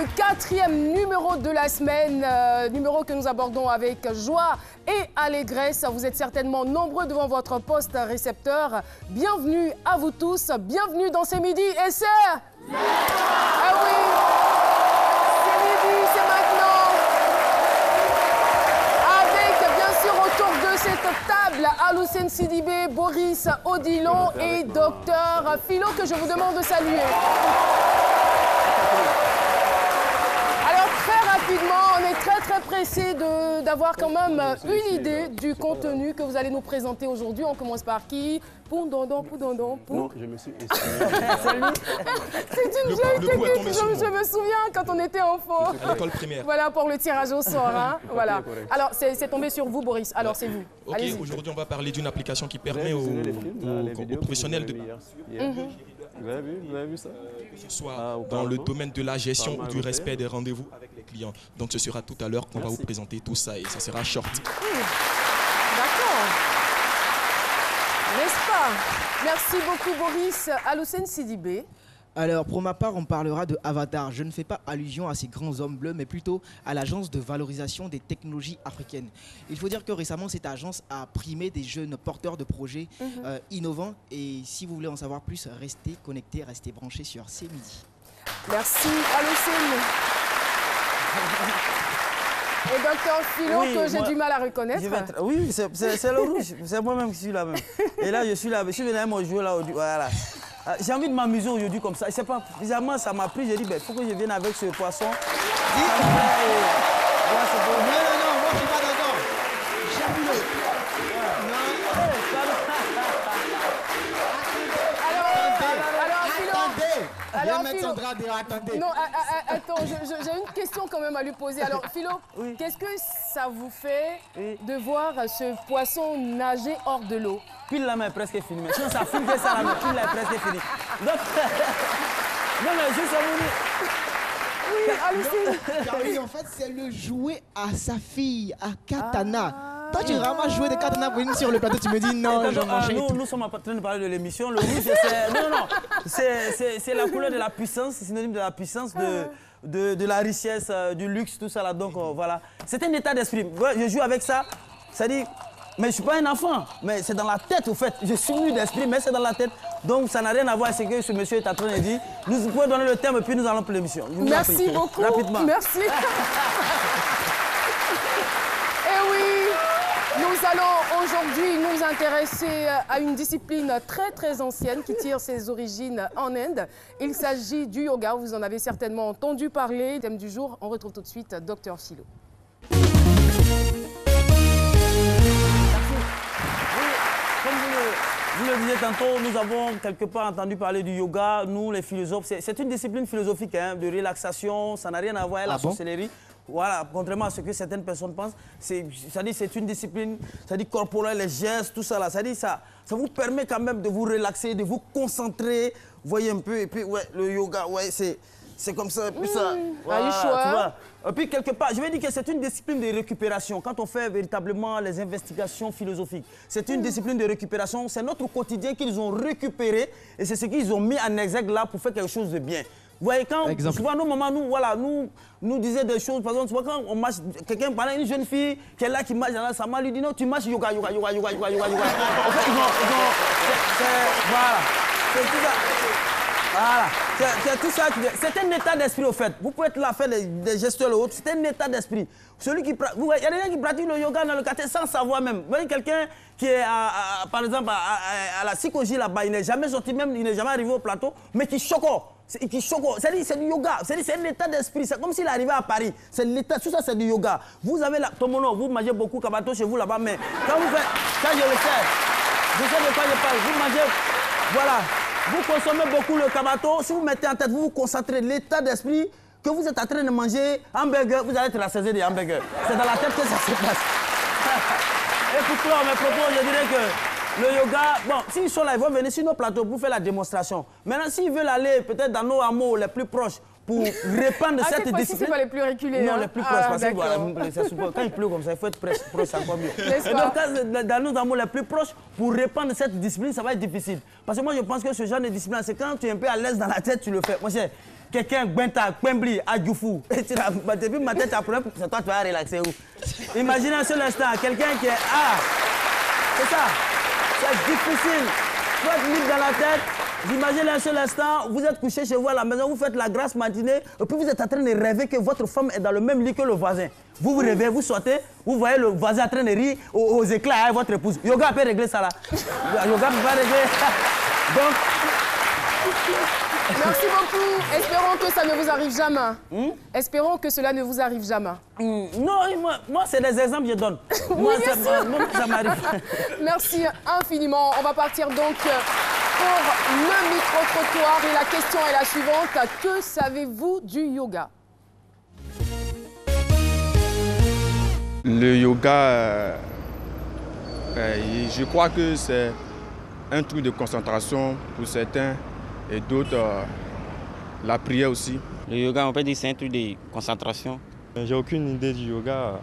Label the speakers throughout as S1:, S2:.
S1: le 4e numéro de la semaine, numéro que nous abordons avec joie et allégresse. Vous êtes certainement nombreux devant votre poste récepteur. Bienvenue à vous tous, bienvenue dans C'est Midi et c'est... Ah oui, c'est midi, c'est maintenant. Avec bien sûr autour de cette table, Aloussène Sidibé, Boris Odilon et Docteur Philo que je vous demande de saluer. Alors très rapidement, on est très pressé d'avoir quand même une idée du contenu que vous allez nous présenter aujourd'hui. On commence par qui? Poundondon.
S2: Non, je me suis essayé.
S1: C'est une vieille technique, je me souviens quand on était enfant.
S3: À l'école primaire.
S1: Voilà pour le tirage au sort. Hein. Voilà. Alors c'est tombé sur vous, Boris. Alors c'est vous.
S3: Ok, aujourd'hui on va parler d'une application qui permet aux professionnels de...
S2: Vous avez vu ça?
S3: Que ce soit dans le domaine de la gestion ou du respect des rendez-vous avec les clients. Donc ce sera tout à l'heure qu'on va vous présenter tout ça et ça sera short.
S1: D'accord. N'est-ce pas? Merci beaucoup, Boris. Aloussène Sidibé.
S4: Alors, pour ma part, on parlera de Avatar. Je ne fais pas allusion à ces grands hommes bleus, mais plutôt à l'agence de valorisation des technologies africaines. Il faut dire que récemment, cette agence a primé des jeunes porteurs de projets innovants. Et si vous voulez en savoir plus, restez connectés, restez branchés sur C'est Midi.
S1: Merci, Aloussène. Et Docteur Philo, oui, que j'ai du mal à reconnaître.
S5: Oui, c'est le rouge. C'est moi-même qui suis là même. Et là, je suis là. Je suis venu à mon joueur là. Voilà. J'ai envie de m'amuser aujourd'hui comme ça. Je sais pas, bizarrement, ça m'a pris. J'ai dit, il faut que je vienne avec ce poisson.
S6: Non, moi je suis pas d'accord.
S1: Attendez. Non, attends, j'ai une question quand même à lui poser. Alors, Philo, qu'est-ce que ça vous fait de voir ce poisson nager hors de l'eau?
S5: Pile la main est presque finie. Mais sinon, ça file que ça, la main, pile est presque finie. Donc, non, mais juste à
S4: Oui, en fait, c'est le jouet à sa fille, à Katana. Toi, tu vraiment joué de Katana pour venir sur le plateau, tu me dis non,
S5: nous sommes en train de parler de l'émission. Le rouge, c'est la couleur de la puissance, c'est synonyme de la puissance, de la richesse, du luxe, tout ça là. Donc voilà, c'est un état d'esprit. Je joue avec ça, ça dit, mais je ne suis pas un enfant, mais c'est dans la tête au fait. Je suis venu d'esprit, mais c'est dans la tête. Donc ça n'a rien à voir avec ce que ce monsieur est en train de dire. Nous pouvons donner le thème et puis nous allons pour l'émission.
S1: Merci beaucoup.
S5: Rapidement.
S1: Merci. Eh oui. Nous allons aujourd'hui nous intéresser à une discipline très ancienne qui tire ses origines en Inde. Il s'agit du yoga, vous en avez certainement entendu parler. Thème du jour, on retrouve tout de suite Docteur Philo.
S5: Vous le disiez tantôt, nous avons quelque part entendu parler du yoga, nous les philosophes. C'est une discipline philosophique hein, de relaxation, ça n'a rien à voir avec la sorcellerie. Voilà, contrairement à ce que certaines personnes pensent, c'est une discipline, corporelle, les gestes, tout ça là. Ça vous permet quand même de vous relaxer, de vous concentrer, voyez un peu. Et puis ouais, le yoga, ouais, c'est comme ça, et puis ça. Voilà, tu vois. Et puis quelque part, je vais dire que c'est une discipline de récupération. Quand on fait véritablement les investigations philosophiques, c'est une discipline de récupération. C'est notre quotidien qu'ils ont récupéré et c'est ce qu'ils ont mis en exergue là pour faire quelque chose de bien. Vous voyez, quand souvent nos mamans nous disaient des choses, par exemple, tu vois, quand on marche, quelqu'un parlait une jeune fille qui est là, qui marche dans la sama, lui dit non, tu marches yoga. En fait, voilà, c'est tout ça. Voilà, c'est tout ça. C'est un état d'esprit au fait. Vous pouvez être là, faire des gestes et autres, c'est un état d'esprit. Celui qui, il y a des gens qui pratiquent le yoga dans le quartier sans savoir même. Vous voyez quelqu'un qui est, par exemple, à la psychologie là-bas, il n'est jamais sorti même, il n'est jamais arrivé au plateau, mais qui choque. C'est du yoga, c'est un état d'esprit, c'est comme s'il arrivait à Paris. Tout ça c'est du yoga. Vous avez la tomono, vous mangez beaucoup kabato chez vous là-bas, mais quand vous faites, quand je le fais, je sais de quoi je parle, vous mangez, voilà, vous consommez beaucoup le kabato, si vous mettez en tête, vous vous concentrez, l'état d'esprit que vous êtes en train de manger hamburger, vous allez être rassasié des hamburgers. C'est dans la tête que ça se passe. Et pour clore mes propos, je dirais que le yoga, bon, s'ils sont là, ils vont venir sur nos plateaux pour faire la démonstration. Maintenant, s'ils veulent aller peut-être dans nos hameaux les plus proches pour répandre cette discipline.
S1: C'est pas les plus reculés.
S5: Non,
S1: hein?
S5: les plus proches, parce que voilà, quand il pleut comme ça, il faut être proche, c'est encore mieux. Et donc, dans nos hameaux les plus proches, pour répandre cette discipline, ça va être difficile. Parce que moi, je pense que ce genre de discipline, c'est quand tu es un peu à l'aise dans la tête, tu le fais. Moi, quelqu'un, Gwenta, Kwembli, Adjoufou. Et depuis ma tête, après, c'est toi, tu vas relaxer où? Imaginez un seul instant, quelqu'un qui est. Ah! C'est ça. C'est difficile. Vous êtes libre dans la tête. Imaginez un seul instant, vous êtes couché chez vous à la maison, vous faites la grasse matinée, et puis vous êtes en train de rêver que votre femme est dans le même lit que le voisin. Vous vous rêvez, vous sortez, vous voyez le voisin en train de rire aux éclats avec votre épouse. Yoga peut régler ça là. Yoga peut pas régler. Donc.
S1: Merci beaucoup. Espérons que ça ne vous arrive jamais. Espérons que cela ne vous arrive jamais.
S5: Non, moi c'est des exemples que je donne. Moi, ça m'arrive.
S1: Merci infiniment. On va partir donc pour le micro-trottoir. Et la question est la suivante. Que savez-vous du yoga?
S2: Le yoga, je crois que c'est un truc de concentration pour certains et d'autres, la prière aussi.
S7: Le yoga, on peut dire que c'est un truc de concentration.
S8: J'ai aucune idée du yoga.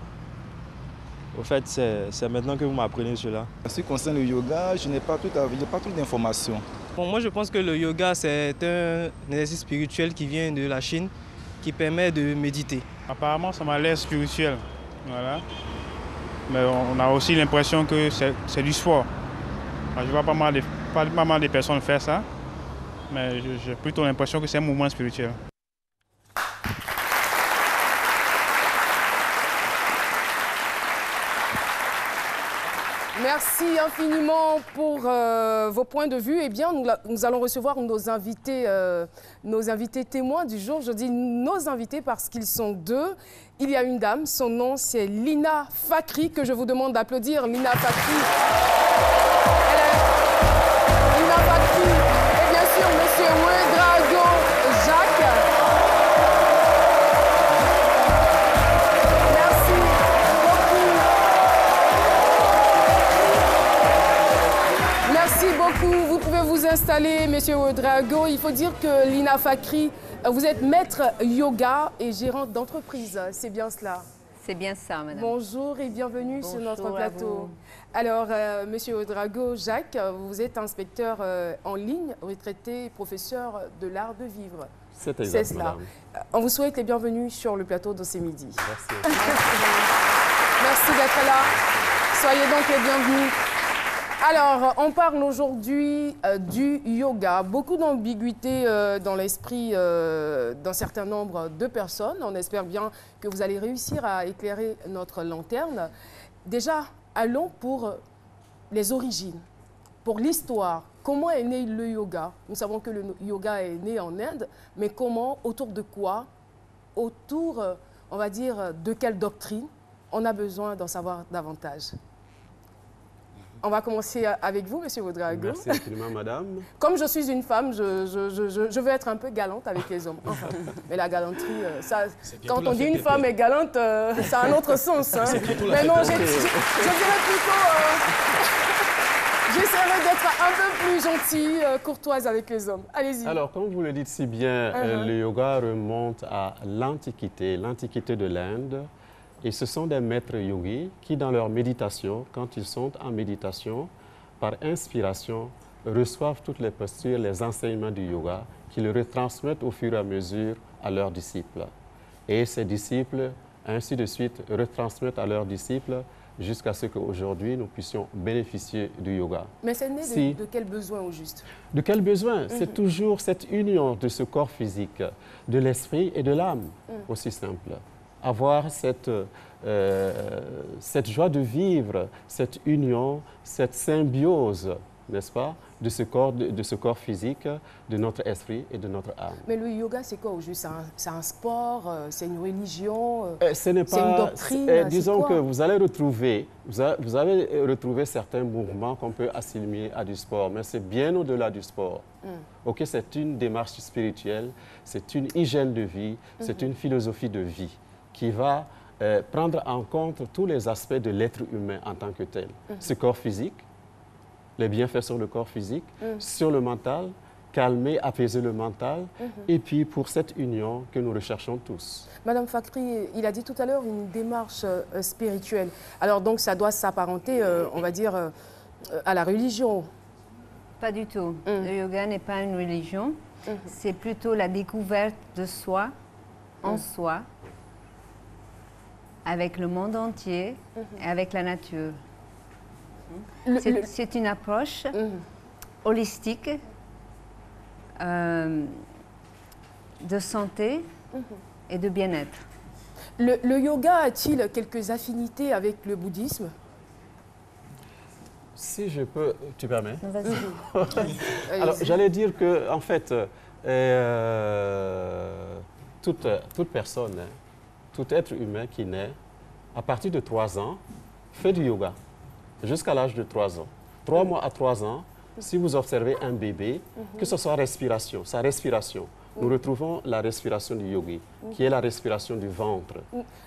S8: Au fait, c'est maintenant que vous m'apprenez cela.
S9: En ce qui concerne le yoga, je n'ai pas tout d'informations.
S10: Bon, moi, je pense que le yoga, c'est un exercice spirituel qui vient de la Chine, qui permet de méditer.
S11: Apparemment, ça m'a l'air spirituel. Voilà. Mais on a aussi l'impression que c'est du sport. Alors, je vois pas mal de personnes faire ça, mais j'ai plutôt l'impression que c'est un mouvement spirituel.
S1: Merci infiniment pour vos points de vue. Eh bien, nous allons recevoir nos invités témoins du jour. Je dis nos invités parce qu'ils sont deux. Il y a une dame, son nom c'est Lina Fakri, que je vous demande d'applaudir. Lina Fakri. Lina Fakri et bien sûr Monsieur Ouedraogo Jacques. Merci beaucoup. Vous pouvez vous installer, Monsieur Ouedraogo. Il faut dire que Lina Fakri, vous êtes maître yoga et gérante d'entreprise. C'est bien cela?
S12: C'est bien ça, madame.
S1: Bonjour et bienvenue sur notre plateau. Alors, Monsieur Ouedraogo Jacques, vous êtes inspecteur en ligne, retraité et professeur de l'art de vivre.
S2: C'est exact,
S1: cela.
S2: madame.
S1: On vous souhaite les bienvenus sur le plateau de ce midi.
S2: Merci.
S1: Merci d'être là. Soyez donc les bienvenus. Alors, on parle aujourd'hui du yoga. Beaucoup d'ambiguïté dans l'esprit d'un certain nombre de personnes. On espère bien que vous allez réussir à éclairer notre lanterne. Déjà, allons pour les origines, pour l'histoire. Comment est né le yoga? Nous savons que le yoga est né en Inde, mais comment, autour de quoi, autour, on va dire, de quelle doctrine? On a besoin d'en savoir davantage. On va commencer avec vous, Monsieur Ouedraogo.
S2: Merci infiniment, madame.
S1: Comme je suis une femme, je veux être un peu galante avec les hommes. Enfin, mais la galanterie, ça, quand on dit une femme est galante, ça a un autre sens. Hein. Mais non, je dirais plutôt... J'essaierai d'être un peu plus gentille, courtoise avec les hommes. Allez-y.
S2: Alors, comme vous le dites si bien, le yoga remonte à l'Antiquité de l'Inde. Et ce sont des maîtres yogis qui, dans leur méditation, quand ils sont en méditation, par inspiration, reçoivent toutes les postures, les enseignements du yoga, qu'ils retransmettent au fur et à mesure à leurs disciples. Et ces disciples, ainsi de suite, retransmettent à leurs disciples jusqu'à ce qu'aujourd'hui, nous puissions bénéficier du yoga.
S1: Mais c'est né de quel besoin au juste? De
S2: quel besoin? C'est toujours cette union de ce corps physique, de l'esprit et de l'âme, aussi simple. Avoir cette joie de vivre, cette union, cette symbiose, n'est-ce pas, de ce corps physique, de notre esprit et de notre âme.
S1: Mais le yoga, c'est quoi au juste? C'est un sport, c'est une religion,
S2: c'est une doctrine? Disons que vous allez retrouver, vous avez retrouvé certains mouvements qu'on peut assimiler à du sport, mais c'est bien au-delà du sport. Ok, c'est une démarche spirituelle, c'est une hygiène de vie, c'est une philosophie de vie qui va prendre en compte tous les aspects de l'être humain en tant que tel. Ce corps physique, les bienfaits sur le corps physique, sur le mental, calmer, apaiser le mental, et puis pour cette union que nous recherchons tous.
S1: Madame Fakri, il a dit tout à l'heure une démarche spirituelle. Alors donc ça doit s'apparenter, on va dire, à la religion?
S12: Pas du tout. Le yoga n'est pas une religion. c'est plutôt la découverte de soi, en soi, avec le monde entier et avec la nature. C'est une approche holistique de santé et de bien-être.
S1: Le yoga a-t-il quelques affinités avec le bouddhisme?
S2: Si je peux, tu permets?
S1: Vas-y.
S2: Alors, j'allais dire que, en fait, toute personne, tout être humain qui naît, à partir de 3 ans, fait du yoga, jusqu'à l'âge de 3 ans. 3 mois à 3 ans, si vous observez un bébé, que ce soit sa respiration, nous retrouvons la respiration du yogi, qui est la respiration du ventre.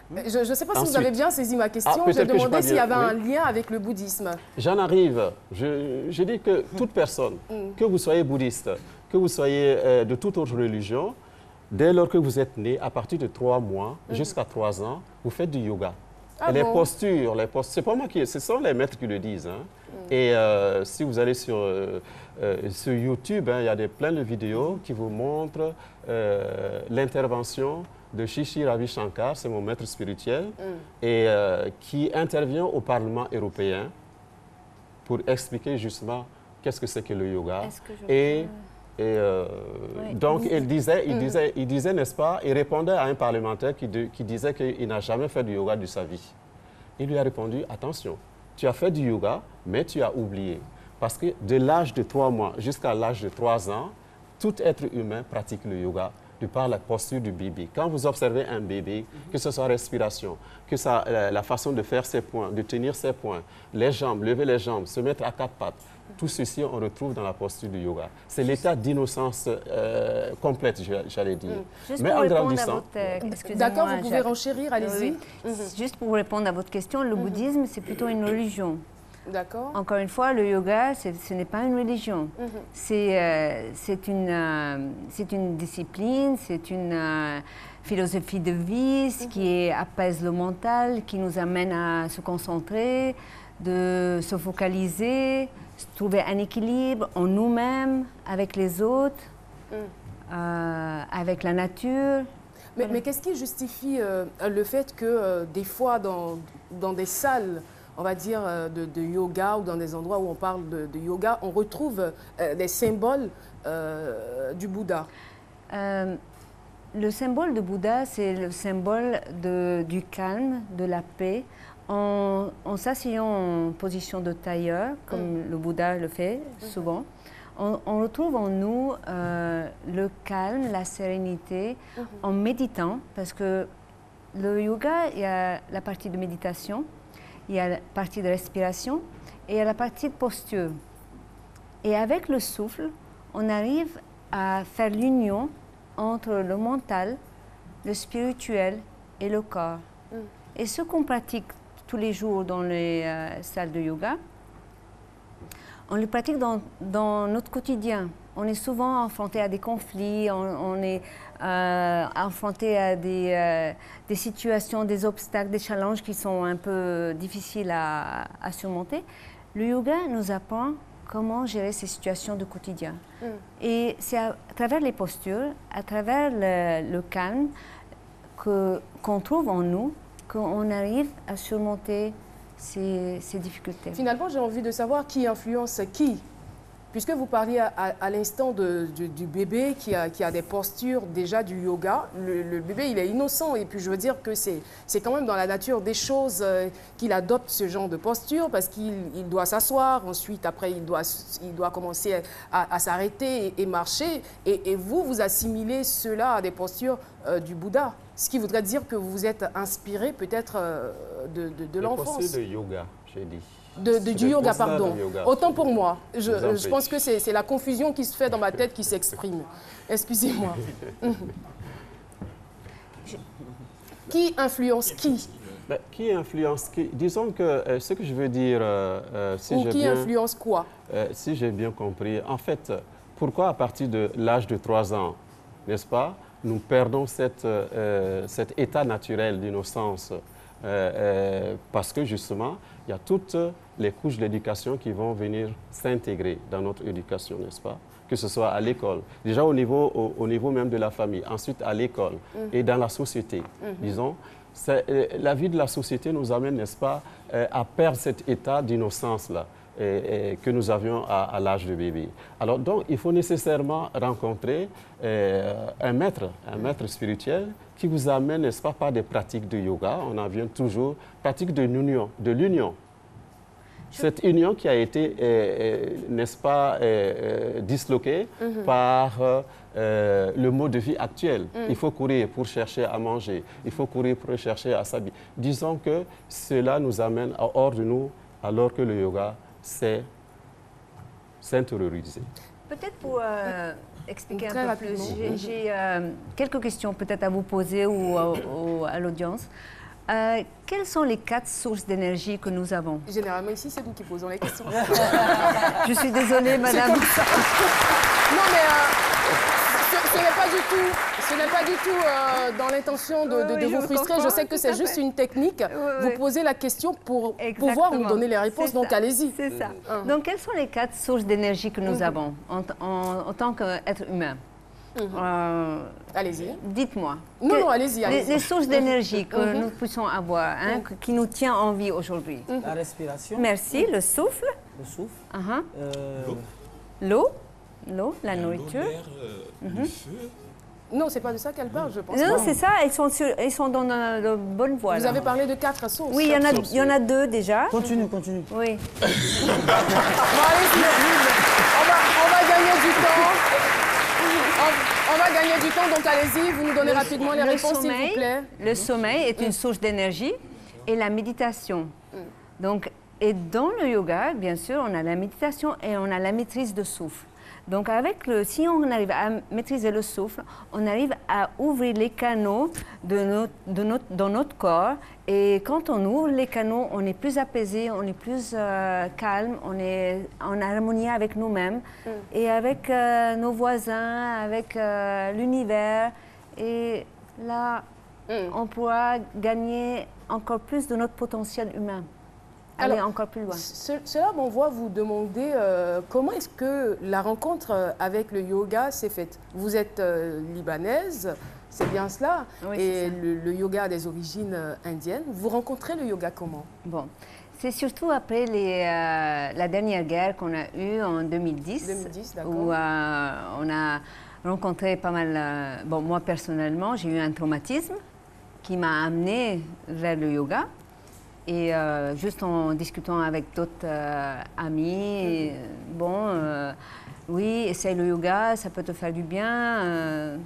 S1: Je ne sais pas si vous avez bien saisi ma question. Je demandais s'il y avait un lien avec le bouddhisme.
S2: J'en arrive. Je dis que toute personne, que vous soyez bouddhiste, que vous soyez de toute autre religion, dès lors que vous êtes né, à partir de 3 mois jusqu'à 3 ans, vous faites du yoga. Et les postures, c'est pas moi ce sont les maîtres qui le disent. Et si vous allez sur YouTube, il y a plein de vidéos qui vous montrent l'intervention de Shishi Ravi Shankar, c'est mon maître spirituel, et qui intervient au Parlement européen pour expliquer justement qu'est-ce que c'est que le yoga. Donc, il disait, n'est-ce pas, il répondait à un parlementaire qui disait qu'il n'a jamais fait du yoga de sa vie. Il lui a répondu, attention, tu as fait du yoga, mais tu as oublié. Parce que de l'âge de 3 mois jusqu'à l'âge de 3 ans, tout être humain pratique le yoga de par la posture du bébé. Quand vous observez un bébé, que ce soit respiration, que la façon de faire ses poings, de tenir ses poings, les jambes, lever les jambes, se mettre à 4 pattes, tout ceci, on retrouve dans la posture du yoga. C'est l'état d'innocence complète, j'allais dire.
S12: Mais en grandissant...
S1: D'accord, vous pouvez renchérir, allez-y.
S12: Juste pour répondre à votre question, le bouddhisme, c'est plutôt une religion.
S1: D'accord.
S12: Encore une fois, le yoga, ce n'est pas une religion. C'est une discipline, c'est une philosophie de vie qui apaise le mental, qui nous amène à se concentrer, de se focaliser, trouver un équilibre en nous-mêmes, avec les autres, avec la nature.
S1: Mais qu'est-ce qui justifie le fait que des fois, dans des salles, on va dire, de yoga ou dans des endroits où on parle de yoga, on retrouve des symboles du Bouddha?
S12: Le symbole de Bouddha, c'est le symbole du calme, de la paix. En s'asseyant en position de tailleur, comme le Bouddha le fait souvent, on retrouve en nous le calme, la sérénité, en méditant, parce que le yoga, il y a la partie de méditation, il y a la partie de respiration et il y a la partie de posture. Et avec le souffle, on arrive à faire l'union entre le mental, le spirituel et le corps. Et ce qu'on pratique tous les jours dans les salles de yoga, on le pratique dans notre quotidien. On est souvent confronté à des conflits, on est confronté à des situations, des obstacles, des challenges qui sont un peu difficiles à surmonter. Le yoga nous apprend comment gérer ces situations de quotidien. Et c'est à travers les postures, à travers le calme qu'on trouve en nous, qu'on arrive à surmonter ces difficultés.
S1: Finalement, j'ai envie de savoir qui influence qui. Puisque vous parliez à l'instant du bébé qui a des postures déjà du yoga, le bébé, il est innocent. Et puis, je veux dire que c'est quand même dans la nature des choses qu'il adopte ce genre de posture parce qu'il doit s'asseoir. Ensuite, après, il doit commencer à s'arrêter et marcher. Et vous assimilez cela à des postures du Bouddha. Ce qui voudrait dire que vous vous êtes inspiré peut-être de l'enfance.
S2: Les postures de yoga, j'ai dit.
S1: Du yoga, pardon. Autant pour moi. Je pense que c'est la confusion qui se fait dans ma tête qui s'exprime. Excusez-moi. Qui influence qui?
S2: Qui influence qui? Disons que ce que je veux dire...
S1: qui influence quoi?
S2: Si j'ai bien compris. En fait, pourquoi à partir de l'âge de 3 ans, n'est-ce pas, nous perdons cet état naturel d'innocence parce que justement, il y a toutes les couches d'éducation qui vont venir s'intégrer dans notre éducation, n'est-ce pas? Que ce soit à l'école, déjà au niveau même de la famille, ensuite à l'école et dans la société, disons. La vie de la société nous amène, n'est-ce pas, à perdre cet état d'innocence-là que nous avions à l'âge de bébé. Alors donc, il faut nécessairement rencontrer un maître spirituel qui vous amène, n'est-ce pas, par des pratiques de yoga. On en vient toujours, pratiques de l'union. Cette union qui a été, n'est-ce pas, disloquée par le mode de vie actuel. Il faut courir pour chercher à manger, il faut courir pour chercher à s'habiller. Disons que cela nous amène hors de nous, alors que le yoga, c'est s'intérioriser.
S12: Peut-être pour expliquer un peu plus, j'ai quelques questions peut-être à vous poser ou à l'audience. Quelles sont les 4 sources d'énergie que nous avons?
S1: Généralement, ici, c'est nous qui posons les questions.
S12: Je suis désolée, madame.
S1: Non, mais ce n'est pas du tout dans l'intention de vous frustrer. Je sais que c'est juste une technique. Vous posez la question pour pouvoir nous donner les réponses, donc allez-y.
S12: C'est ça. Donc, quelles sont les 4 sources d'énergie que nous avons en tant qu'être humain?
S1: Allez-y.
S12: Dites-moi.
S1: Non, allez-y.
S12: Les sources d'énergie que nous puissions avoir, qui nous tient en vie aujourd'hui.
S5: La respiration.
S12: Merci. Le souffle.
S5: Le souffle.
S12: L'eau, la nourriture.
S3: Le feu.
S1: Non, c'est pas de ça qu'elle parle, je pense.
S12: Non, c'est ça. Ils sont dans la bonne voie.
S1: Vous avez parlé de 4 sources.
S12: Oui, il y en a 2 déjà.
S5: Continue.
S12: Oui.
S1: Bon, allez-y. On va gagner du temps. On va gagner du temps, donc allez-y, vous nous donnez rapidement les réponses, s'il vous plaît.
S12: Le sommeil est une source d'énergie et la méditation. Donc, et dans le yoga, bien sûr, on a la méditation et on a la maîtrise de souffle. Donc, si on arrive à maîtriser le souffle, on arrive à ouvrir les canaux dans notre corps. Et quand on ouvre les canaux, on est plus apaisé, on est plus calme, on est en harmonie avec nous-mêmes et avec nos voisins, avec l'univers. Et là, on pourra gagner encore plus de notre potentiel humain. Aller encore plus loin.
S1: Cela m'envoie vous demander comment est-ce que la rencontre avec le yoga s'est faite. Vous êtes libanaise, c'est bien cela,
S12: oui,
S1: et le yoga a des origines indiennes. Vous rencontrez le yoga comment?
S12: Bon, c'est surtout après la dernière guerre qu'on a eue en 2010.
S1: 2010, d'accord.
S12: Où on a rencontré pas mal... bon, moi personnellement, j'ai eu un traumatisme qui m'a amenée vers le yoga. Et juste en discutant avec d'autres amis, oui, essaye le yoga, ça peut te faire du bien.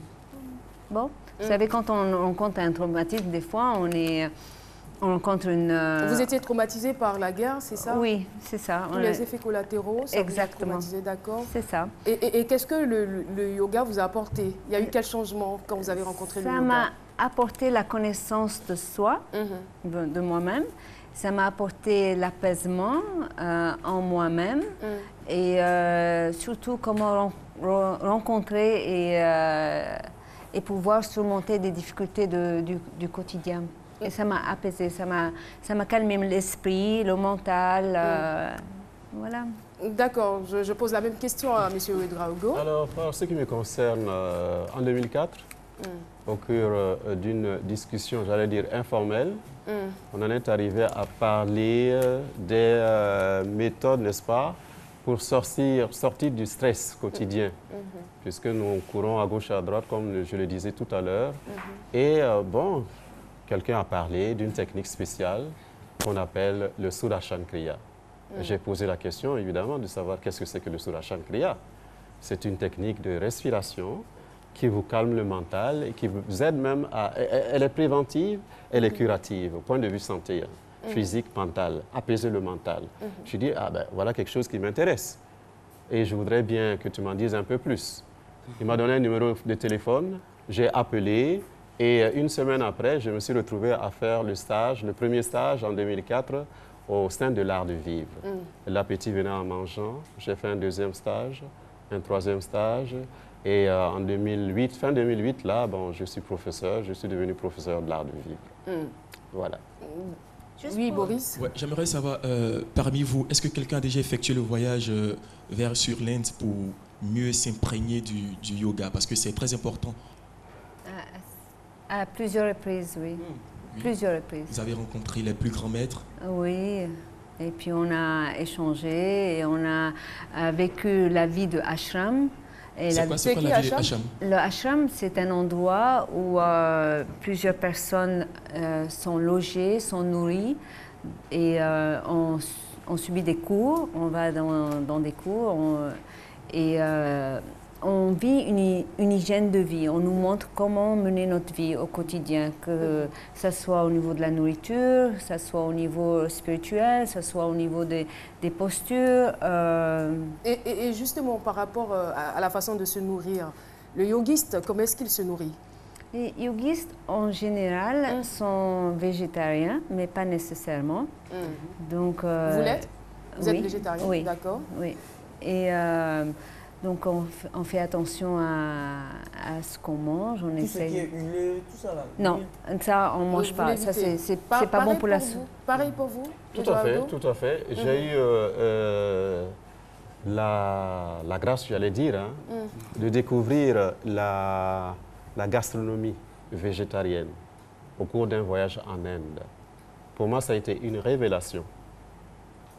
S12: Bon, vous savez, quand on rencontre un traumatisme, des fois, on rencontre une...
S1: Vous étiez traumatisé par la guerre, c'est ça?
S12: Oui, c'est ça.
S1: Tous les effets collatéraux, ça
S12: exactement.
S1: vous a traumatisé, d'accord.
S12: C'est ça.
S1: Et qu'est-ce que le yoga vous a apporté? Il y a eu quel changement quand vous avez rencontré le yoga?
S12: Ça m'a apporté la connaissance de soi, de moi-même. Ça m'a apporté l'apaisement en moi-même et surtout comment rencontrer et pouvoir surmonter des difficultés du quotidien. Et ça m'a apaisé, ça m'a calmé l'esprit, le mental, voilà.
S1: D'accord, je pose la même question à M. Ouedraogo.
S2: Alors, en ce qui me concerne, en 2004, au cours d'une discussion, j'allais dire informelle, on en est arrivé à parler des méthodes, n'est-ce pas, pour sortir du stress quotidien, puisque nous courons à gauche et à droite, comme je le disais tout à l'heure. Et bon, quelqu'un a parlé d'une technique spéciale qu'on appelle le Surashana Kriya. J'ai posé la question, évidemment, de savoir qu'est-ce que c'est que le Surashana Kriya. C'est une technique de respiration qui vous calme le mental et qui vous aide même à... Elle est préventive, elle est curative, au point de vue santé, physique, mental, apaiser le mental. Je dis, ah ben, voilà quelque chose qui m'intéresse. Et je voudrais bien que tu m'en dises un peu plus. Il m'a donné un numéro de téléphone, j'ai appelé, et une semaine après, je me suis retrouvé à faire le premier stage en 2004, au sein de l'art de vivre. L'appétit venait en mangeant. J'ai fait un deuxième stage, un troisième stage. Et en 2008, fin 2008, là, bon, je suis professeur, je suis devenu professeur de l'art de vivre. Voilà.
S1: Oui, Boris.
S3: Ouais, j'aimerais savoir, parmi vous, est-ce que quelqu'un a déjà effectué le voyage sur l'Inde pour mieux s'imprégner du yoga? Parce que c'est très important.
S12: À plusieurs reprises, oui. Plusieurs reprises.
S3: Vous avez rencontré les plus grands maîtres?
S12: Oui. Et puis on a échangé et on a vécu la vie de ashram.
S3: C'est quoi la vie de ashram?
S12: Le ashram, c'est un endroit où plusieurs personnes sont logées, sont nourries et on subit des cours, on va dans des cours on vit une hygiène de vie. On nous montre comment mener notre vie au quotidien, que ce soit au niveau de la nourriture, que ce soit au niveau spirituel, que ce soit au niveau des postures.
S1: Et justement, par rapport à la façon de se nourrir, le yogiste, comment est-ce qu'il se nourrit?
S12: Les yogistes, en général, sont végétariens, mais pas nécessairement. Donc,
S1: vous l'êtes? Vous êtes végétarien?
S12: Oui.
S1: D'accord.
S12: Oui. Et donc, on fait attention à ce qu'on mange. On essaie...
S5: Ce qui est huilé, tout ça là?
S12: Non, ça, on ne mange pas. Ça, c'est pas bon pour la santé.
S1: Pareil pour vous?
S2: Tout à fait, tout à fait. J'ai eu la grâce, j'allais dire, de découvrir la gastronomie végétarienne au cours d'un voyage en Inde. Pour moi, ça a été une révélation.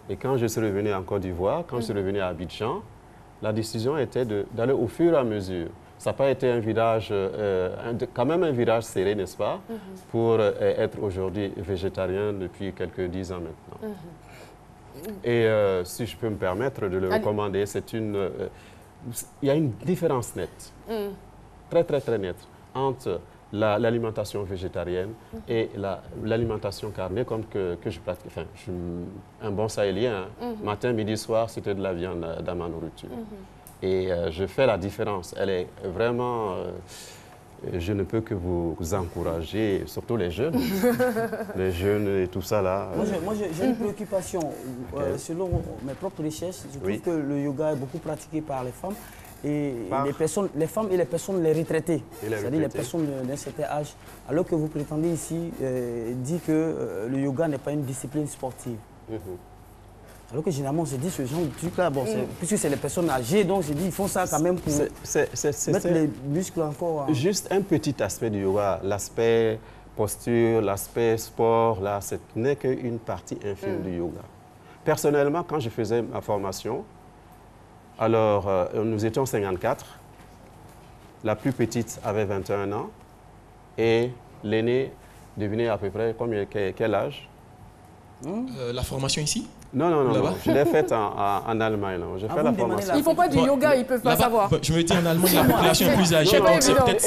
S2: Et quand je suis revenu en Côte d'Ivoire, quand je suis revenu à Abidjan, la décision était d'aller au fur et à mesure. Ça n'a pas été un virage, quand même un virage serré, n'est-ce pas, pour être aujourd'hui végétarien depuis quelques 10 ans maintenant. Et si je peux me permettre de le recommander, il y a une différence nette, très très très nette, entre l'alimentation végétarienne et l'alimentation carnée comme que je pratique. Enfin, je suis un bon sahélien. Matin, midi, soir, c'était de la viande dans ma nourriture. Et je fais la différence. Elle est vraiment... je ne peux que vous encourager, surtout les jeunes. Les jeunes et tout ça là.
S5: Moi, j'ai une préoccupation. Selon mes propres recherches, je trouve que le yoga est beaucoup pratiqué par les femmes. Et les femmes et les personnes les retraitées, c'est-à-dire les personnes d'un certain âge, alors que vous prétendez ici dire que le yoga n'est pas une discipline sportive. Alors que généralement, on se dit ce genre de truc-là, bon, puisque c'est les personnes âgées, donc je dis ils font ça quand même pour mettre les muscles encore.
S2: Juste un petit aspect du yoga, l'aspect posture, l'aspect sport, là, ce n'est qu'une partie infime du yoga. Personnellement, quand je faisais ma formation, alors, nous étions 54. La plus petite avait 21 ans. Et l'aîné devinait à peu près quel âge?
S3: La formation ici?
S2: Non. Je l'ai faite en Allemagne. J'ai fait la formation.
S1: Ils ne font pas du yoga, ils ne peuvent pas savoir.
S3: Je me dis, en Allemagne, la population est plus âgée, donc c'est peut-être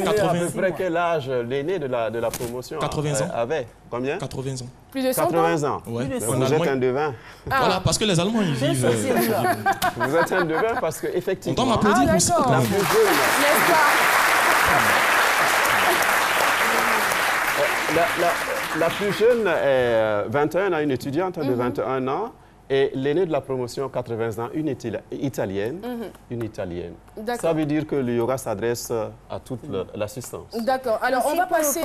S2: 80 ans. À peu près quel âge l'aîné de la promotion
S3: 80 ans.
S2: Avait? Combien?
S3: 80 ans.
S1: Plus de 100 ans?
S2: 80 ans.
S3: Ouais.
S2: Vous êtes un devin.
S3: Voilà, parce que les Allemands, ils vivent...
S2: Vous êtes un devin parce qu'effectivement...
S3: On doit m'applaudir pour ça.
S2: La plus jeune... La plus jeune est 21 ans, une étudiante de 21 ans, et l'aînée de la promotion, 80 ans, une Italienne. Une Italienne. Ça veut dire que le yoga s'adresse à toute l'assistance.
S1: D'accord. Alors, on va passer...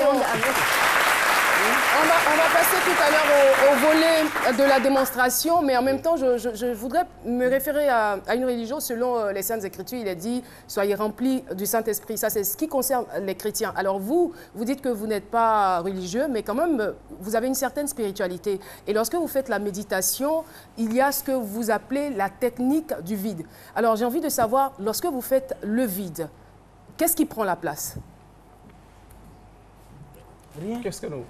S1: On va passer tout à l'heure au volet de la démonstration, mais en même temps, je voudrais me référer à une religion. Selon les Saintes Écritures, il est dit « Soyez remplis du Saint-Esprit ». Ça, c'est ce qui concerne les chrétiens. Alors vous dites que vous n'êtes pas religieux, mais quand même, vous avez une certaine spiritualité. Et lorsque vous faites la méditation, il y a ce que vous appelez la technique du vide. Alors, j'ai envie de savoir, lorsque vous faites le vide, qu'est-ce qui prend la place?
S5: Rien.
S2: Qu'est-ce que nous...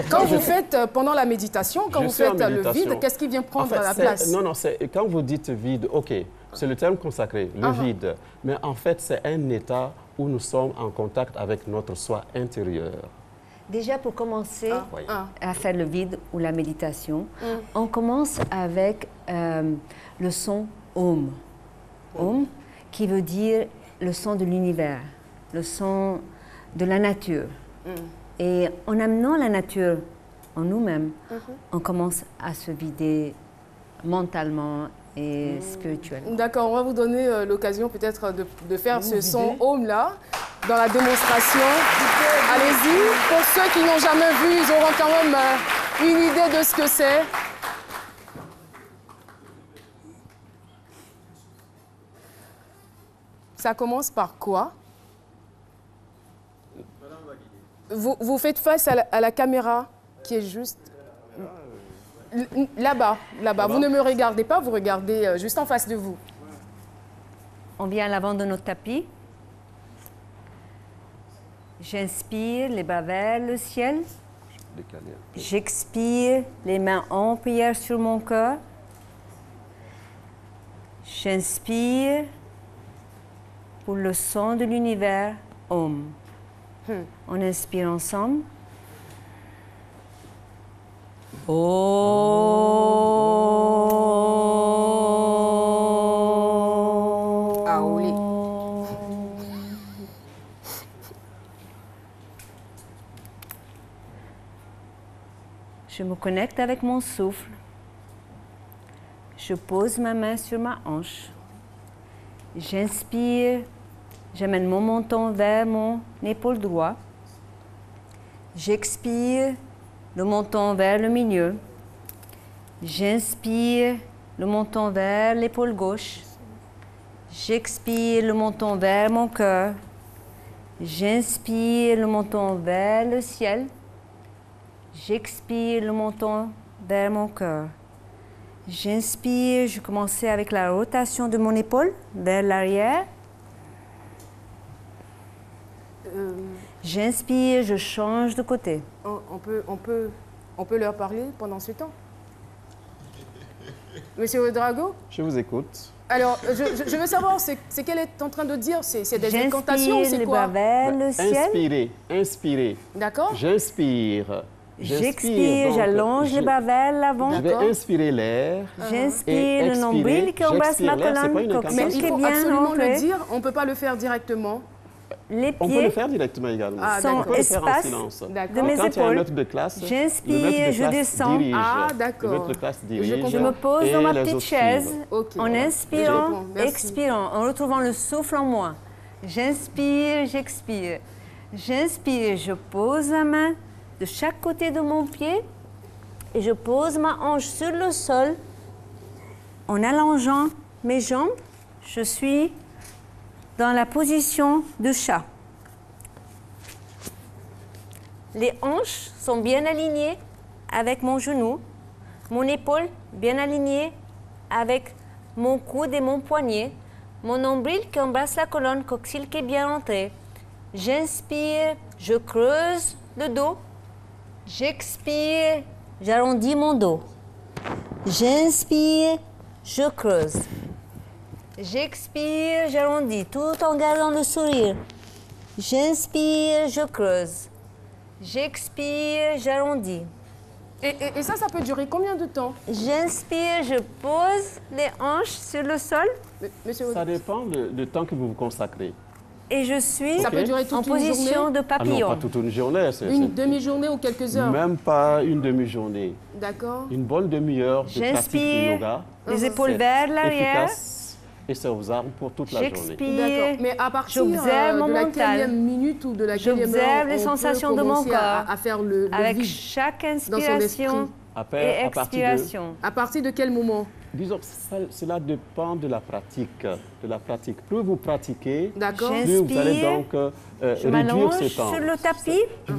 S1: Quand vous faites, pendant la méditation, quand vous faites le vide, qu'est-ce qui vient prendre la place?
S2: Non, quand vous dites vide, OK, c'est le terme consacré, le vide. Mais en fait, c'est un état où nous sommes en contact avec notre soi intérieur.
S12: Déjà, pour commencer à faire le vide ou la méditation, on commence avec le son Om. Om, qui veut dire le son de l'univers, le son de la nature. Et en amenant la nature en nous-mêmes, on commence à se vider mentalement et spirituellement.
S1: D'accord, on va vous donner l'occasion peut-être de faire ce son Om là. dans la démonstration. Allez-y. Pour ceux qui n'ont jamais vu, ils auront quand même une idée de ce que c'est. Ça commence par quoi? Vous faites face à la caméra qui est juste là-bas. Vous ne me regardez pas, vous regardez juste en face de vous.
S12: On vient à l'avant de notre tapis. J'inspire, les bras vers le ciel. J'expire, les mains en prière sur mon cœur. J'inspire pour le son de l'univers, Om. On inspire ensemble. Om.
S1: Ah oui.
S12: Je me connecte avec mon souffle. Je pose ma main sur ma hanche. J'inspire. J'amène mon menton vers mon épaule droite. J'expire, le menton vers le milieu. J'inspire, le menton vers l'épaule gauche. J'expire, le menton vers mon cœur. J'inspire, le menton vers le ciel. J'expire, le menton vers mon cœur. J'inspire, je commence avec la rotation de mon épaule vers l'arrière. J'inspire, je change de côté.
S1: On peut leur parler pendant ce temps. Monsieur Ouédraogo?
S2: Je vous écoute.
S1: Alors, je veux savoir, ce qu'elle est en train de dire, c'est des incantations, c'est quoi?
S12: Vers le ciel.
S2: Inspirez.
S1: D'accord.
S2: J'inspire.
S12: J'expire, j'allonge les bras vers l'avant.
S2: Je vais inspirer l'air.
S12: J'inspire le nombril qui embrasse ma colonne coxale.
S1: Mais il faut absolument le dire, on ne peut pas le faire directement.
S12: Les pieds
S2: on peut le faire directement également.
S12: sont espace de mes épaules. J'inspire, je descends.
S1: Ah, d'accord.
S12: Je me pose dans ma petite chaise en inspirant, expirant, en retrouvant le souffle en moi. J'inspire, j'expire. J'inspire, je pose la main de chaque côté de mon pied et je pose ma hanche sur le sol en allongeant mes jambes. Je suis dans la position de chat. Les hanches sont bien alignées avec mon genou, mon épaule bien alignée avec mon coude et mon poignet, mon nombril qui embrasse la colonne coxyle qui est bien rentrée. J'inspire, je creuse le dos. J'expire, j'arrondis mon dos. J'inspire, je creuse. J'expire, j'arrondis, tout en gardant le sourire. J'inspire, je creuse. J'expire, j'arrondis.
S1: Et ça peut durer combien de temps?
S12: J'inspire, je pose les hanches sur le sol.
S2: Ça dépend du temps que vous vous consacrez.
S12: Et je suis
S1: ça peut durer toute
S12: en position de papillon.
S2: Ah non, pas toute une journée.
S1: Une demi-journée ou quelques heures?
S2: Même pas une demi-journée.
S1: D'accord.
S2: Une bonne demi-heure de pratique de yoga.
S12: Les épaules vers l'arrière.
S2: Et ça vous arme pour toute la journée.
S1: D'accord. Mais à partir de la quatrième minute ou de la quatrième heure,
S12: j'observe les sensations de mon corps
S1: à faire le
S12: avec
S1: vide
S12: chaque inspiration et expiration.
S1: À partir de quel moment?
S2: Disons, cela dépend de la pratique. Plus vous pratiquez, plus vous allez donc réduire ce temps.
S12: Sur le tapis.
S2: Je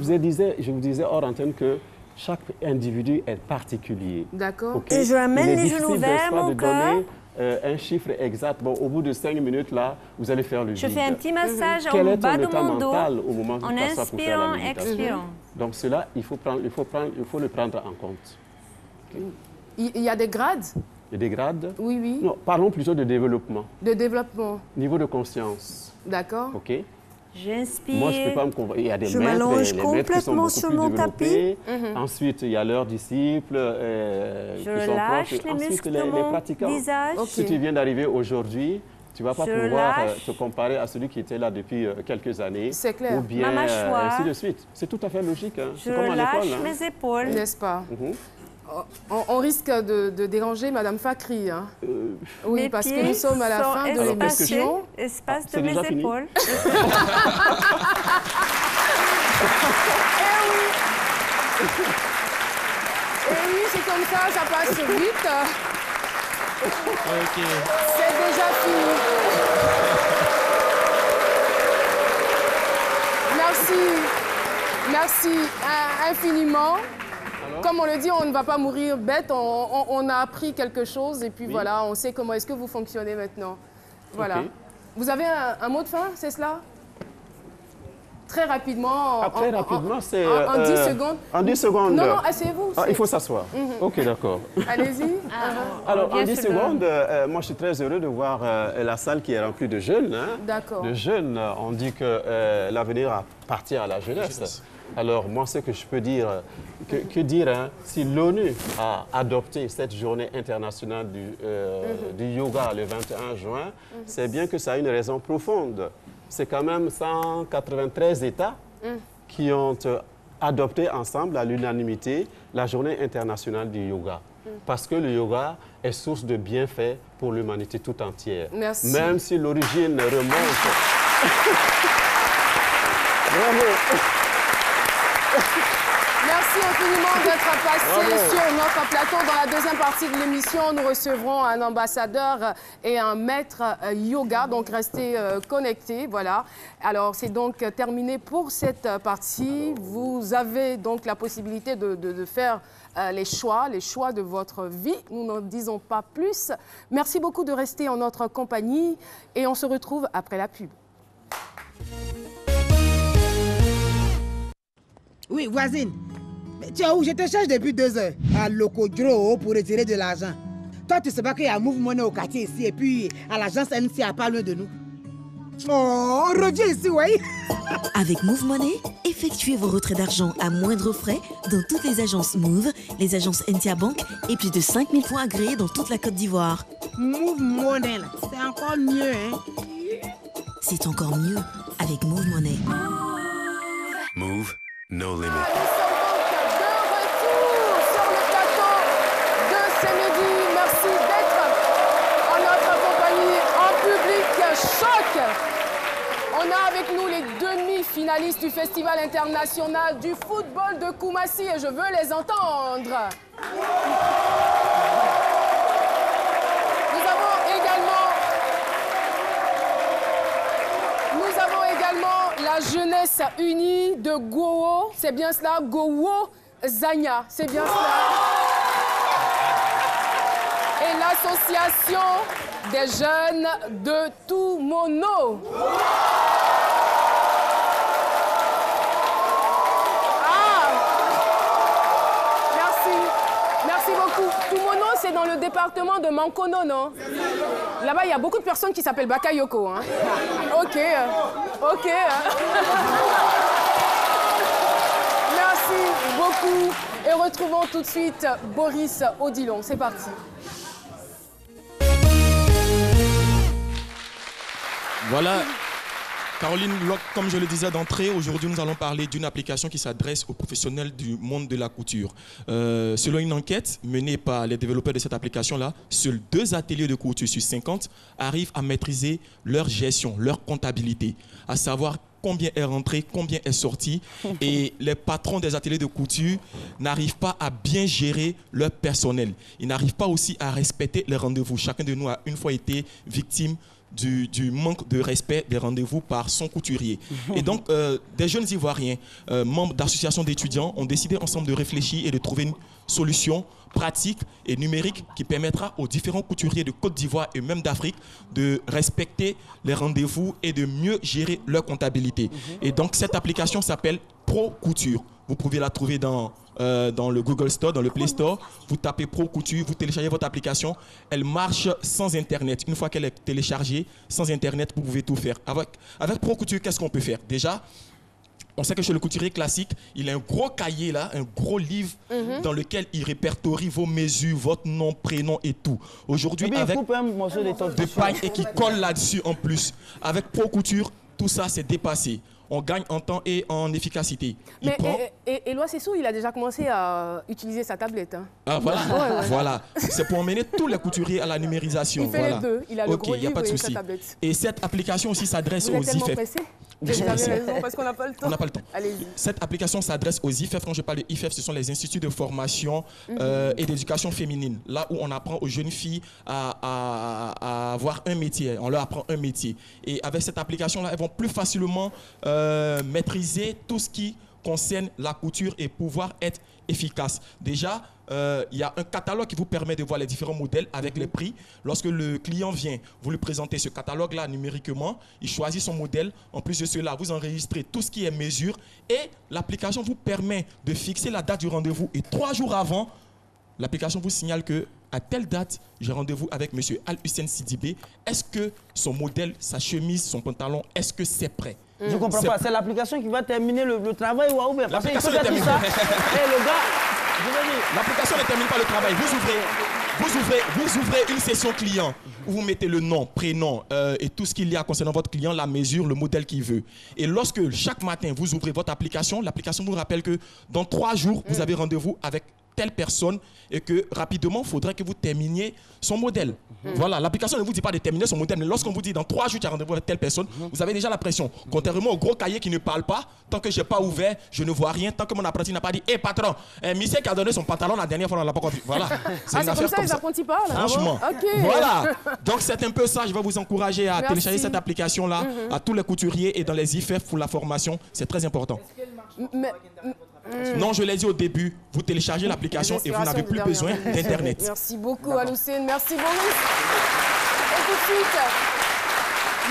S2: vous disais hors antenne que chaque individu est particulier.
S1: D'accord.
S2: Okay?
S12: Et je ramène les genoux vers mon cœur.
S2: Un chiffre exact. Bon, au bout de 5 minutes, là, vous allez faire le vide.
S12: Je fais un petit massage en bas de mon dos,
S2: au moment
S12: en inspirant, expirant.
S2: Donc cela, il faut le prendre en compte. Okay.
S1: Il y a des grades?
S2: Il y a des grades?
S1: Oui, oui.
S2: Non, parlons plutôt de développement.
S1: De développement.
S2: Niveau de conscience.
S1: D'accord.
S2: OK.
S12: J'inspire.
S2: Moi, je ne peux pas me convaincre. Il y a des
S12: je
S2: maîtres,
S12: m'allonge
S2: les maîtres qui sont beaucoup
S12: sur
S2: plus
S12: mon
S2: développés.
S12: tapis.
S2: Ensuite, il y a leurs disciples qui sont
S12: relâche
S2: proches.
S12: les
S2: Ensuite,
S12: muscles
S2: les
S12: de mon
S2: pratiquants.
S12: visage.
S2: Si tu viens d'arriver aujourd'hui, tu ne vas pas pouvoir
S12: relâche.
S2: te comparer à celui qui était là depuis quelques années.
S1: C'est clair.
S2: Ou bien,
S12: Ma mâchoire.
S2: ainsi de suite. C'est tout à fait logique. Hein.
S12: Je relâche mes épaules.
S1: N'est-ce pas? On risque de déranger Madame Fakri. Hein. Oui,
S12: mes
S1: parce que
S12: pieds
S1: nous sommes à la
S12: sont
S1: fin de l'émission.
S12: Espace de mes épaules.
S1: Et oui, c'est comme ça passe vite.
S3: Ok.
S1: C'est déjà fini. Merci infiniment. Alors? Comme on le dit, on ne va pas mourir bête, on a appris quelque chose et puis oui. Voilà, on sait comment est-ce que vous fonctionnez maintenant. Voilà. Okay. Vous avez un mot de fin, c'est cela? Très rapidement.
S2: Très rapidement, c'est...
S1: En 10 secondes.
S2: En 10 secondes.
S1: Non, asseyez-vous.
S2: Il faut s'asseoir. Ok, d'accord.
S1: Allez-y.
S2: Alors, en 10 secondes, moi, je suis très heureux de voir la salle qui est remplie de jeunes. Hein,
S1: d'accord.
S2: De jeunes. On dit que l'avenir appartient à la jeunesse. Alors, moi, ce que je peux dire, que dire, hein, si l'ONU a adopté cette journée internationale du yoga le 21 juin, c'est bien que ça a une raison profonde. C'est quand même 193 États qui ont adopté ensemble, à l'unanimité, la journée internationale du yoga. Parce que le yoga est source de bienfaits pour l'humanité tout entière.
S1: Merci.
S2: Même si l'origine remonte... Bravo.
S1: Merci infiniment d'être passé sur notre plateau. Dans la deuxième partie de l'émission, nous recevrons un ambassadeur et un maître yoga. Donc, restez connectés. Voilà. Alors, c'est donc terminé pour cette partie. Vous avez donc la possibilité de faire les choix de votre vie. Nous n'en disons pas plus. Merci beaucoup de rester en notre compagnie et on se retrouve après la pub.
S13: Oui, voisine. Mais tu es où? Je te cherche depuis 2 heures. À Locodro pour retirer de l'argent. Toi, tu sais pas qu'il y a Move Money au quartier ici et puis à l'agence NCA pas loin de nous. Oh, on revient ici, oui.
S14: Avec Move Money, effectuez vos retraits d'argent à moindre frais dans toutes les agences Move, les agences NCA Bank et plus de 5000 points agréés dans toute la Côte d'Ivoire.
S13: Move Money, c'est encore mieux, hein?
S14: C'est encore mieux avec Move Money.
S15: Move, no limit.
S1: Nous sommes donc de retour sur le plateau de ce midi. Merci d'être en notre compagnie en public. Choc! On a avec nous les demi-finalistes du Festival international du football de Koumassi et je veux les entendre. Nous avons également la jeunesse unie de Gowo. C'est bien cela, Gowo Zania. C'est bien cela. Et l'association des jeunes de Toumono. Merci beaucoup. Toumono, c'est dans le département de Mankono, non? Là-bas, il y a beaucoup de personnes qui s'appellent Bakayoko. Hein? Ok. Merci beaucoup. Et retrouvons tout de suite Boris Odilon. C'est parti.
S3: Voilà. Caroline, comme je le disais d'entrée, aujourd'hui nous allons parler d'une application qui s'adresse aux professionnels du monde de la couture. Selon une enquête menée par les développeurs de cette application-là, seuls 2 ateliers de couture sur 50 arrivent à maîtriser leur gestion, leur comptabilité, à savoir combien est rentré, combien est sorti. Et les patrons des ateliers de couture n'arrivent pas à bien gérer leur personnel. Ils n'arrivent pas aussi à respecter les rendez-vous. Chacun de nous a une fois été victime du manque de respect des rendez-vous par son couturier. Et donc, des jeunes Ivoiriens, membres d'associations d'étudiants, ont décidé ensemble de réfléchir et de trouver une solution pratique et numérique qui permettra aux différents couturiers de Côte d'Ivoire et même d'Afrique de respecter les rendez-vous et de mieux gérer leur comptabilité. Et donc, cette application s'appelle Pro Couture. Vous pouvez la trouver dans le Google Store, dans le Play Store. Vous tapez Pro Couture, vous téléchargez votre application. Elle marche sans Internet. Une fois qu'elle est téléchargée, sans Internet, vous pouvez tout faire. Avec Pro Couture, qu'est-ce qu'on peut faire? Déjà, on sait que chez le couturier classique, il a un gros cahier là, un gros livre dans lequel il répertorie vos mesures, votre nom, prénom et tout. Aujourd'hui, avec des pagnes et qui colle là-dessus en plus. Avec Pro Couture, tout ça, c'est dépassé. On gagne en temps et en efficacité.
S1: Mais Éloi Sessou, il a déjà commencé à utiliser sa tablette. Hein.
S3: Ah, voilà. Voilà. C'est pour emmener tous les couturiers à la numérisation.
S1: Il fait les deux. Il a le gros livre et sa tablette.
S3: Et cette application aussi s'adresse aux IFEF.
S1: Vous êtes tellement pressé. Vous avez raison, parce qu'on n'a pas le temps.
S3: On n'a pas le temps.
S1: Allez-y.
S3: Cette application s'adresse aux IFEF. Quand je parle de IFEF, ce sont les instituts de formation et d'éducation féminine. Là où on apprend aux jeunes filles à avoir un métier. On leur apprend un métier. Et avec cette application-là, elles vont plus facilement maîtriser tout ce qui concerne la couture et pouvoir être efficace. Déjà, il y a un catalogue qui vous permet de voir les différents modèles avec les prix. Lorsque le client vient, vous lui présentez ce catalogue-là numériquement, il choisit son modèle. En plus de cela, vous enregistrez tout ce qui est mesure et l'application vous permet de fixer la date du rendez-vous. Et 3 jours avant, l'application vous signale que à telle date, j'ai rendez-vous avec M. Al-Hussein Sidibé. Est-ce que son modèle, sa chemise, son pantalon, est-ce que c'est prêt?
S5: Je ne comprends pas. C'est l'application qui va terminer le travail ou bien?
S3: L'application ne termine pas. L'application ne termine pas le travail. Vous ouvrez une session client où vous mettez le nom, prénom et tout ce qu'il y a concernant votre client, la mesure, le modèle qu'il veut. Et lorsque chaque matin vous ouvrez votre application, l'application vous rappelle que dans 3 jours, vous avez rendez-vous avec telle personne et que rapidement, il faudrait que vous terminiez son modèle. Voilà, l'application ne vous dit pas de terminer son modèle, mais lorsqu'on vous dit dans 3 jours, tu as rendez-vous avec telle personne, vous avez déjà la pression. Contrairement au gros cahier qui ne parle pas, tant que je n'ai pas ouvert, je ne vois rien, tant que mon apprenti n'a pas dit, hé patron, monsieur qui a donné son pantalon la dernière fois, on ne l'a pas vu. Voilà.
S1: C'est une affaire comme ça, les apprentis parlent.
S3: Franchement.
S1: Okay.
S3: Voilà. Donc c'est un peu ça, je vais vous encourager à télécharger cette application-là à tous les couturiers et dans les IFEF pour la formation, c'est très important. Non, je l'ai dit au début, vous téléchargez l'application et vous n'avez plus besoin d'Internet.
S1: Merci beaucoup, Al-Hussein. Merci, Boris. Et tout de suite,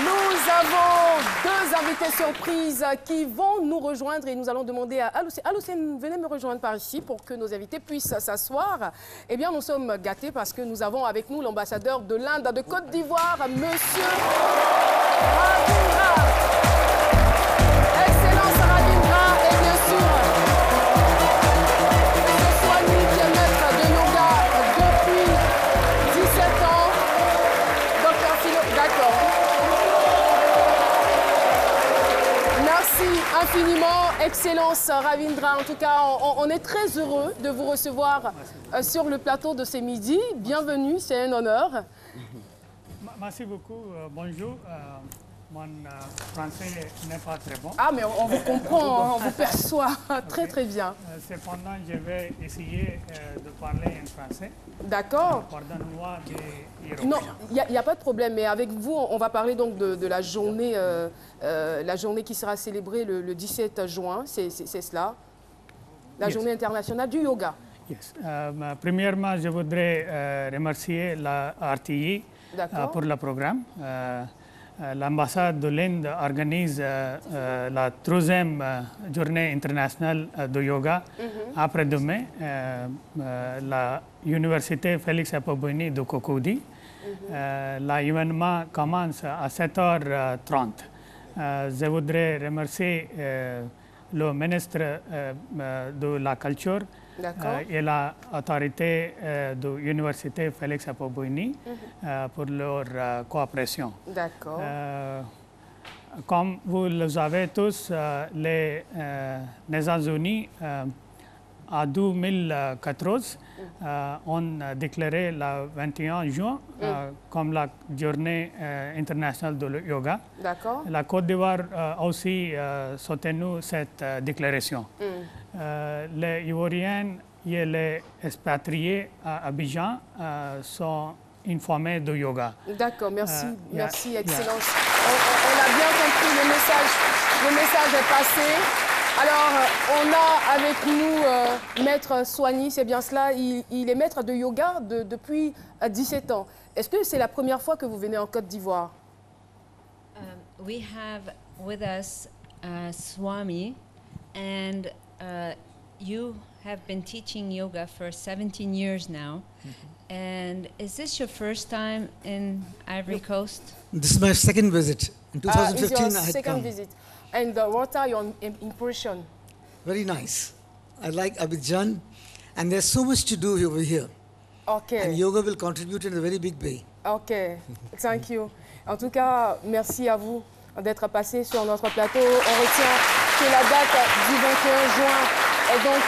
S1: nous avons 2 invités surprises qui vont nous rejoindre et nous allons demander à Al-Hussein. Al-Hussein, venez me rejoindre par ici pour que nos invités puissent s'asseoir. Eh bien, nous sommes gâtés parce que nous avons avec nous l'ambassadeur de l'Inde de Côte d'Ivoire, Monsieur Ravindra. Excellence Ravindra et bien sûr... Infiniment, Excellence Ravindra. En tout cas, on est très heureux de vous recevoir sur le plateau de ce midi. Bienvenue, c'est un honneur.
S16: Merci beaucoup. Bonjour. Mon français n'est pas très bon.
S1: Ah, mais on vous comprend, on vous perçoit très très bien.
S16: Cependant, je vais essayer de parler en français.
S1: D'accord.
S16: Pardonne-moi des
S1: Non, il n'y a pas de problème. Mais avec vous, on va parler donc de la journée qui sera célébrée le 17 juin. C'est cela, la journée internationale du yoga.
S16: Yes. Premièrement, je voudrais remercier la RTI pour le programme. L'ambassade de l'Inde organise la 3e journée internationale de yoga après-demain. La Université Félix Houphouët-Boigny de Cocody. L'événement commence à 7h30. Je voudrais remercier le ministre de la Culture et l'autorité de l'Université Félix Houphouët-Boigny pour leur coopération.
S1: D'accord.
S16: Comme vous le savez tous, les Nations Unies en 2014 ont déclaré le 21 juin comme la journée internationale de yoga.
S1: D'accord.
S16: La Côte d'Ivoire a aussi soutenu cette déclaration. Les Ivoiriens et les expatriés à Abidjan sont informés de yoga.
S1: D'accord, merci, merci, Excellence. On a bien compris le message est passé. Alors, on a avec nous Maître Soigny, c'est bien cela. Il est maître de yoga depuis 17 ans. Est-ce que c'est la première fois que vous venez en Côte d'Ivoire?
S12: We have with us Swami, and you have been teaching yoga for 17 years now. And is this your first time in Ivory Coast?
S6: This is my second visit. In 2015,
S1: it's your
S6: I had
S1: second
S6: come.
S1: visit. And what are your impressions?
S6: Very nice. I like Abidjan, and there's so much to do over here.
S1: Okay.
S6: And yoga will contribute in a very big way.
S1: Okay, thank you. En tout cas, merci à vous d'être passé sur notre plateau. On retient que la date du 21 juin est donc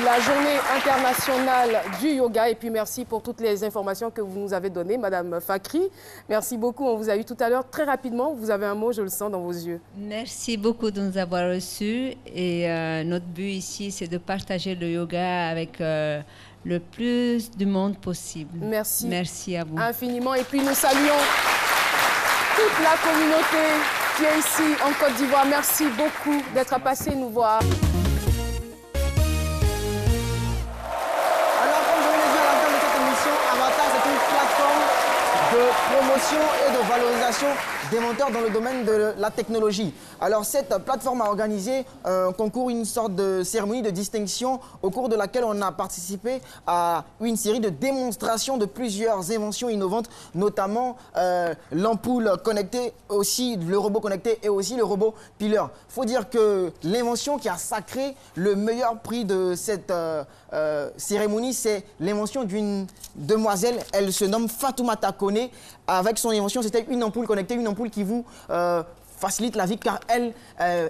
S1: la journée internationale du yoga. Et puis merci pour toutes les informations que vous nous avez données, Madame Fakri. Merci beaucoup, on vous a eu tout à l'heure. Très rapidement, vous avez un mot, je le sens dans vos yeux.
S17: Merci beaucoup de nous avoir reçus. Et notre but ici, c'est de partager le yoga avec le plus de monde possible.
S1: Merci.
S17: Merci à vous.
S1: Infiniment. Et puis nous saluons toute la communauté qui est ici en Côte d'Ivoire. Merci beaucoup d'être passé nous voir.
S5: De promotion et de valorisation des menteurs dans le domaine de la technologie. Alors cette plateforme a organisé un concours, une sorte de cérémonie de distinction au cours de laquelle on a participé à une série de démonstrations de plusieurs inventions innovantes, notamment l'ampoule connectée, aussi le robot connecté et aussi le robot pileur. Il faut dire que l'invention qui a sacré le meilleur prix de cette cérémonie, c'est l'invention d'une demoiselle. Elle se nomme Fatoumata Kone. Avec son invention, c'était une ampoule connectée, une ampoule qui vous facilite la vie car elle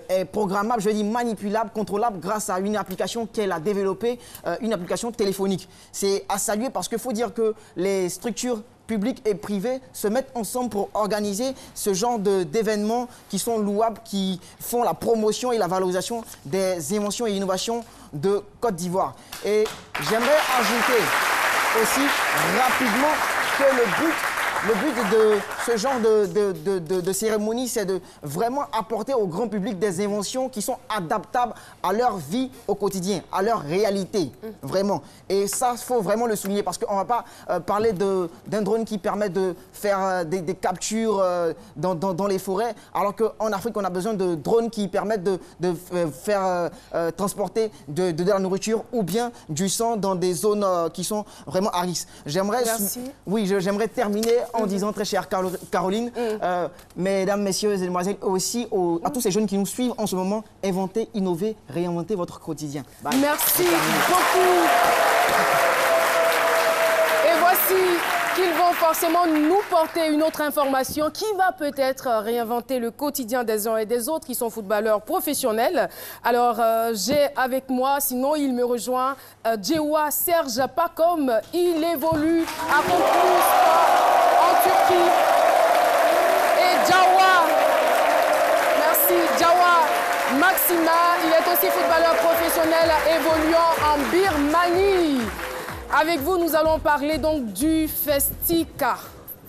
S5: est programmable, je veux dire manipulable, contrôlable grâce à une application qu'elle a développée, une application téléphonique. C'est à saluer parce qu'il faut dire que les structures publiques et privées se mettent ensemble pour organiser ce genre d'événements qui sont louables, qui font la promotion et la valorisation des inventions et innovations de Côte d'Ivoire. Et j'aimerais ajouter aussi rapidement que le but de ce genre de cérémonie, c'est de vraiment apporter au grand public des inventions qui sont adaptables à leur vie au quotidien, à leur réalité, vraiment. Et ça, il faut vraiment le souligner parce qu'on ne va pas parler d'un drone qui permet de faire des captures dans les forêts, alors qu'en Afrique, on a besoin de drones qui permettent de faire transporter de la nourriture ou bien du sang dans des zones qui sont vraiment à risque. J'aimerais terminer en disant, très chère Caroline, mesdames, messieurs et demoiselles, aussi à tous ces jeunes qui nous suivent en ce moment, inventez, innovez, réinventez votre quotidien. Bye.
S1: Merci beaucoup. Et voici qu'ils vont forcément nous porter une autre information qui va peut-être réinventer le quotidien des uns et des autres qui sont footballeurs professionnels. Alors, j'ai avec moi, sinon il me rejoint, Djewa Serge Pacom. Il évolue à Concours en Turquie. Et Djawa, merci Djawa Maxima, il est aussi footballeur professionnel évoluant en Birmanie. Avec vous, nous allons parler donc du Festica.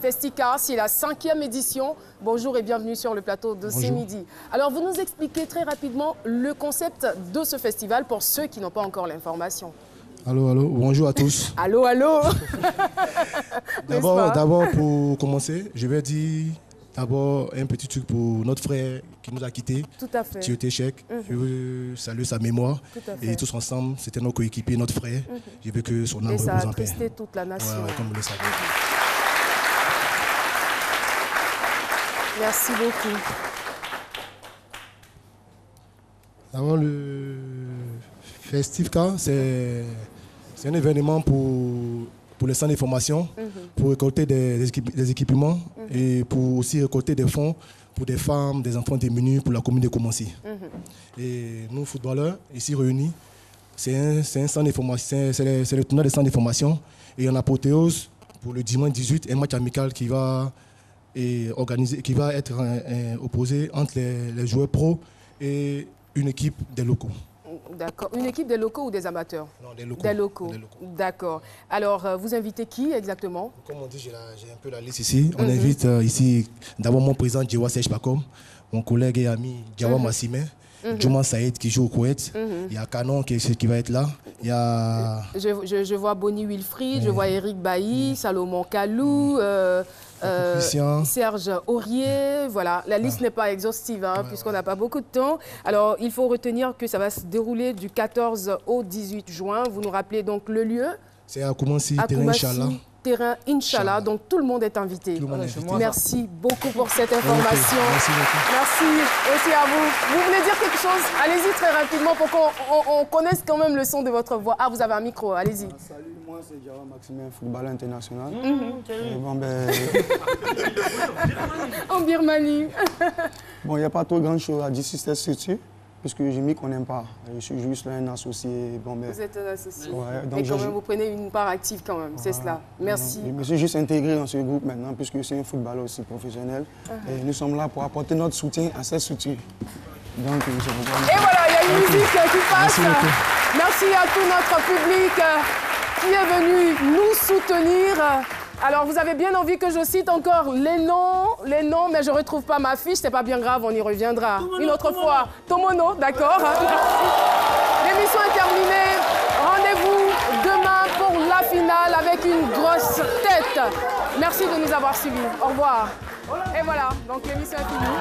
S1: Festica, c'est la 5e édition. Bonjour et bienvenue sur le plateau de C'est Midi. Alors, vous nous expliquez très rapidement le concept de ce festival pour ceux qui n'ont pas encore l'information.
S18: Allô, allô, bonjour à tous.
S1: Allô, allô.
S18: D'abord, pour commencer, je vais dire d'abord un petit truc pour notre frère qui nous a quittés.
S1: Tout à fait.
S18: Thioté Chek. Je veux saluer sa mémoire.
S1: Tout à fait.
S18: Et tous ensemble, c'était nos coéquipiers, notre frère. Je veux que son âme repose en paix.
S1: Et ça a attristé toute la nation.
S18: Ouais, comme vous le savez.
S1: Merci beaucoup.
S18: D'abord, le Festivka, c'est un événement pour les centres de formation, pour récolter des équipements et pour aussi récolter des fonds pour des femmes, des enfants démunis pour la commune de Koumansi. Et nous, footballeurs, ici réunis, c'est un centre de formation, c'est le tournoi des centres de formation. Et en apothéose, pour le dimanche 18, un match amical qui va être opposé entre les joueurs pros et une équipe des locaux.
S1: D'accord. Une équipe des locaux ou des amateurs?
S18: Non, des locaux.
S1: Des locaux. D'accord. Alors, vous invitez qui exactement?
S18: Comme on dit, j'ai un peu la liste ici. On invite ici d'abord mon président Djewa Serge Pacom, mon collègue et ami Djawa Massimé, Djouman Saïd qui joue au Koweït. Il y a Canon qui va être là. Il y a...
S1: je vois Bonnie Wilfried, je vois Eric Bailly, Salomon Kalou, Serge Aurier. Voilà, la liste n'est pas exhaustive puisqu'on n'a pas beaucoup de temps. Alors, il faut retenir que ça va se dérouler du 14 au 18 juin. Vous nous rappelez donc le lieu?
S18: C'est à Koumansi, terrain Inch'Allah.
S1: terrain, Inch'Allah. Donc tout le monde est invité. Merci beaucoup pour cette information. Merci aussi à vous. Vous voulez dire quelque chose? Allez-y très rapidement pour qu'on connaisse quand même le son de votre voix. Ah, vous avez un micro, allez-y.
S19: Salut, moi c'est Jara Maximin, footballeur international.
S1: En Birmanie.
S19: Bon, il n'y a pas trop grand chose à dire sur cette structure, puisque je ne m'y connais pas. Je suis juste un associé. Bon,
S1: vous êtes un associé.
S19: Ouais, donc
S1: mais quand même, vous prenez une part active quand même, c'est cela. Merci.
S19: Je me suis juste intégré dans ce groupe maintenant, puisque c'est un footballeur aussi professionnel. Et nous sommes là pour apporter notre soutien à cette structure. Donc,
S1: et voilà, il y a une musique qui passe. Merci à tout notre public qui est venu nous soutenir. Alors, vous avez bien envie que je cite encore les noms, mais je ne retrouve pas ma fiche. C'est pas bien grave, on y reviendra une autre fois. Tomono, d'accord. L'émission est terminée. Rendez-vous demain pour la finale avec une grosse tête. Merci de nous avoir suivis. Au revoir. Et voilà, donc l'émission est finie.